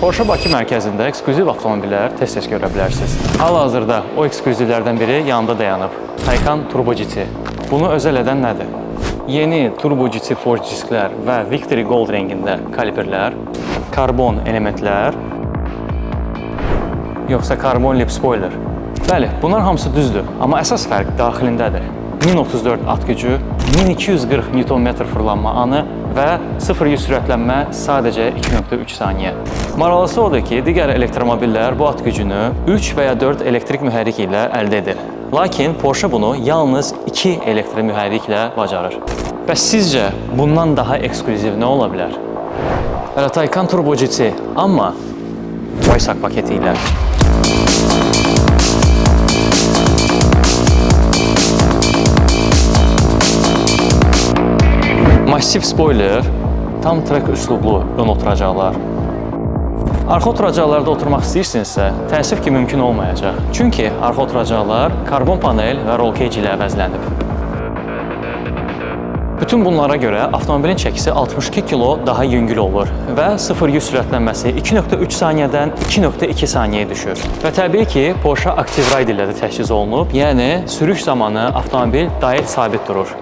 Porsche Bakı mərkəzində eksklüziv avtomobillər tez-tez görə bilərsiniz. Hal-hazırda o eksklüzivlərdən biri yanında dayanıb. Taycan Turbo GT. Bunu özəl edən nədir? Yeni Turbo GT Forge disklər və Victory Gold rəngində kalibrlər, karbon elementlər, yoxsa karbon lip spoiler? Bəli, bunlar hamısı düzdür, amma əsas fərq daxilindədir. 1034 at gücü, 1240 Nm fırlanma anı və 0-100 sürətlənmə sadəcə 2.3 saniyə. Maraqlısı odur ki, digər elektromobillər bu at gücünü 3 və ya 4 elektrik mühərrik ilə əldə edir. Lakin Porsche bunu yalnız 2 elektrik mühərriklə bacarır. Bəs sizcə bundan daha eksklüziv nə ola bilər? Hələ Taycan Turbo GT, amma Weissach paketi ilə. Massiv spoiler, tam trek üslublu ön oturacaqlar. Arxa oturacaqlarda oturmaq istəyirsinizsə, təəssüf ki, mümkün olmayacaq. Çünki arxa oturacaqlar karbon panel və roll cage ilə əvəzlənib. Bütün bunlara görə avtomobilin çəkisi 62 kilo daha yüngül olur və 0-100 sürətlənməsi 2.3 saniyədən 2.2 saniyəyə düşür. Və təbii ki, Porsche Active Ride ilə də təchiz olunub, yəni sürüş zamanı avtomobil daim sabit durur.